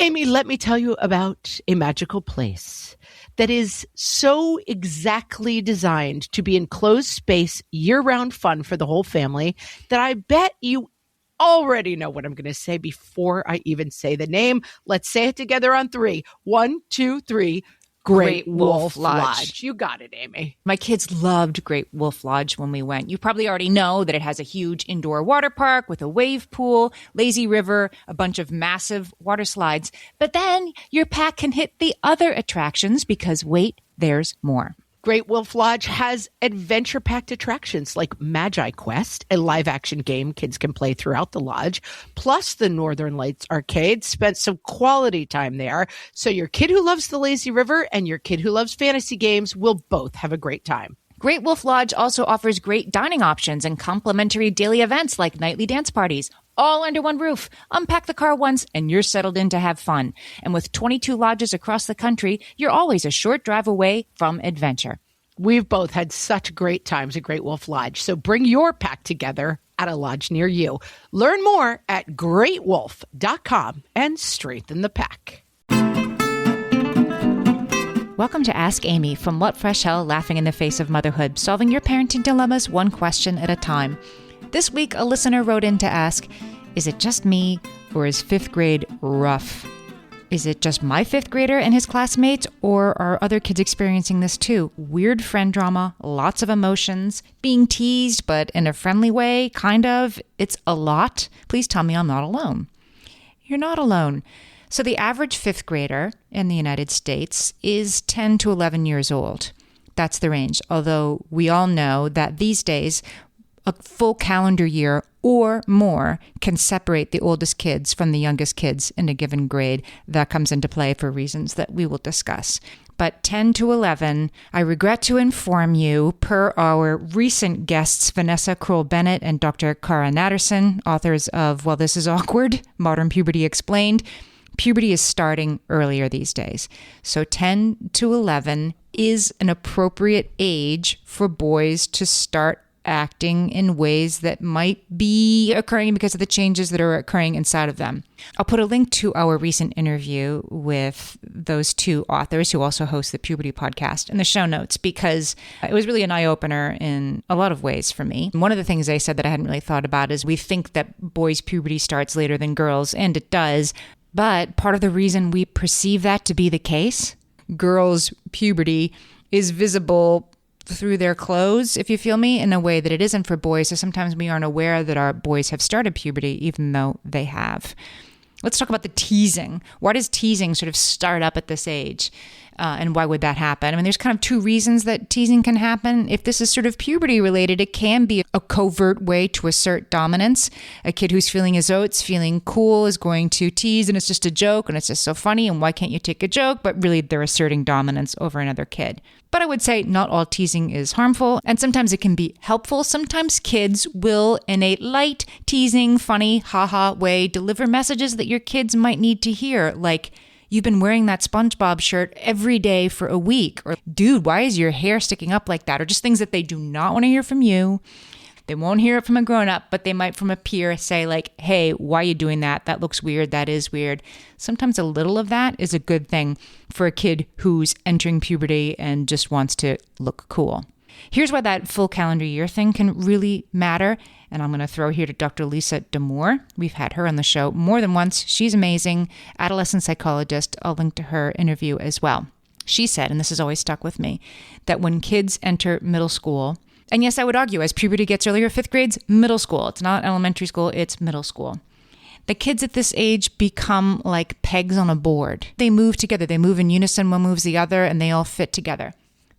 Amy, let me tell you about a magical place that is so exactly designed to be enclosed space, year-round fun for the whole family that I bet you already know what I'm going to say before I even say the name. Let's say it together on 3. 1, 2, 3. Great Wolf Lodge. You got it, Amy. My kids loved Great Wolf Lodge when we went. You probably already know that it has a huge indoor water park with a wave pool, lazy river, a bunch of massive water slides. But then your pack can hit the other attractions because, wait, there's more. Great Wolf Lodge has adventure-packed attractions like Magi Quest, a live-action game kids can play throughout the lodge, plus the Northern Lights Arcade. Spent some quality time there, so your kid who loves the lazy river and your kid who loves fantasy games will both have a great time. Great Wolf Lodge also offers great dining options and complimentary daily events like nightly dance parties, all under one roof. Unpack the car once and you're settled in to have fun. And with 22 lodges across the country, you're always a short drive away from adventure. We've both had such great times at Great Wolf Lodge, so bring your pack together at a lodge near you. Learn more at greatwolf.com and strengthen the pack. Welcome to Ask Amy from What Fresh Hell, laughing in the face of motherhood, solving your parenting dilemmas one question at a time. This week, a listener wrote in to ask, is it just me or is 5th grade rough? Is it just my 5th grader and his classmates, or are other kids experiencing this too? Weird friend drama, lots of emotions, being teased, but in a friendly way, kind of. It's a lot. Please tell me I'm not alone. You're not alone. So the average 5th grader in the United States is 10 to 11 years old. That's the range, although we all know that these days, a full calendar year or more can separate the oldest kids from the youngest kids in a given grade. That comes into play for reasons that we will discuss. But 10 to 11, I regret to inform you, per our recent guests, Vanessa Kroll-Bennett and Dr. Cara Natterson, authors of Well, This Is Awkward, Modern Puberty Explained, puberty is starting earlier these days. So 10 to 11 is an appropriate age for boys to start acting in ways that might be occurring because of the changes that are occurring inside of them. I'll put a link to our recent interview with those two authors who also host the Puberty podcast in the show notes, because it was really an eye-opener in a lot of ways for me. One of the things they said that I hadn't really thought about is we think that boys' puberty starts later than girls, and it does. But part of the reason we perceive that to be the case, girls' puberty is visible through their clothes, if you feel me, in a way that it isn't for boys. So sometimes we aren't aware that our boys have started puberty, even though they have. Let's talk about the teasing. Why does teasing sort of start up at this age? And why would that happen? I mean, there's kind of two reasons that teasing can happen. If this is sort of puberty related, it can be a covert way to assert dominance. A kid who's feeling his oats, feeling cool, is going to tease, and it's just a joke, and it's just so funny, and why can't you take a joke? But really, they're asserting dominance over another kid. But I would say not all teasing is harmful, and sometimes it can be helpful. Sometimes kids will, in a light, teasing, funny, haha way, deliver messages that your kids might need to hear, like, you've been wearing that SpongeBob shirt every day for a week, or dude, why is your hair sticking up like that? Or just things that they do not want to hear from you. They won't hear it from a grown-up, but they might from a peer say like, hey, why are you doing that? That looks weird. That is weird. Sometimes a little of that is a good thing for a kid who's entering puberty and just wants to look cool. Here's why that full calendar year thing can really matter. And I'm going to throw here to Dr. Lisa D'Amour. We've had her on the show more than once. She's amazing, adolescent psychologist. I'll link to her interview as well. She said, and this has always stuck with me, that when kids enter middle school, and yes, I would argue as puberty gets earlier, 5th grade's middle school. It's not elementary school, it's middle school. The kids at this age become like pegs on a board. They move together. They move in unison, one moves the other, and they all fit together.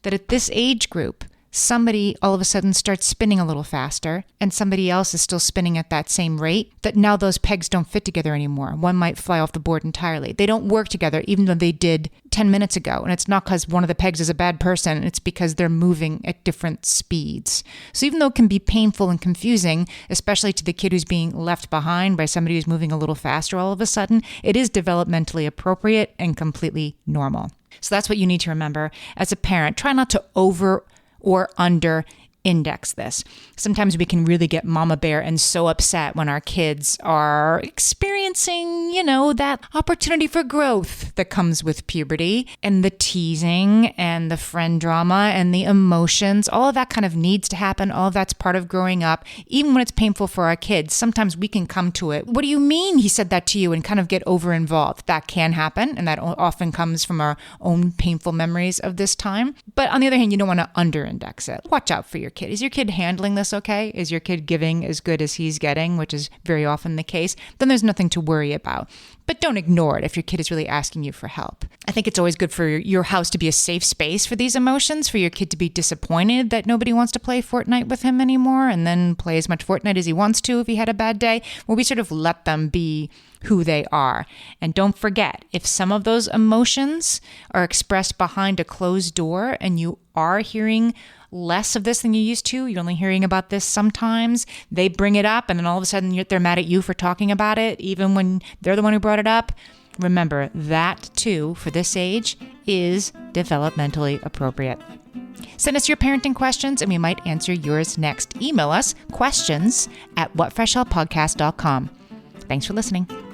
That at this age group, somebody all of a sudden starts spinning a little faster and somebody else is still spinning at that same rate, that now those pegs don't fit together anymore. One might fly off the board entirely. They don't work together even though they did 10 minutes ago. And it's not because one of the pegs is a bad person. It's because they're moving at different speeds. So even though it can be painful and confusing, especially to the kid who's being left behind by somebody who's moving a little faster all of a sudden, it is developmentally appropriate and completely normal. So that's what you need to remember as a parent. Try not to over or under index this. Sometimes we can really get mama bear and so upset when our kids are experiencing, that opportunity for growth that comes with puberty, and the teasing and the friend drama and the emotions. All of that kind of needs to happen. All of that's part of growing up, even when it's painful for our kids. Sometimes we can come to it. What do you mean he said that to you? And kind of get over involved. That can happen. And that often comes from our own painful memories of this time. But on the other hand, you don't want to under index it. Watch out for your kid. Is your kid handling this okay? Is your kid giving as good as he's getting, which is very often the case? Then there's nothing to worry about. But don't ignore it if your kid is really asking you for help. I think it's always good for your house to be a safe space for these emotions, for your kid to be disappointed that nobody wants to play Fortnite with him anymore and then play as much Fortnite as he wants to if he had a bad day, where we sort of let them be who they are. And don't forget, if some of those emotions are expressed behind a closed door and you are hearing less of this than you used to, you're only hearing about this sometimes, they bring it up and then all of a sudden they're mad at you for talking about it, even when they're the one who brought it up. Remember, that too, for this age, is developmentally appropriate. Send us your parenting questions and we might answer yours next. Email us questions@whatfreshhellpodcast.com. Thanks for listening.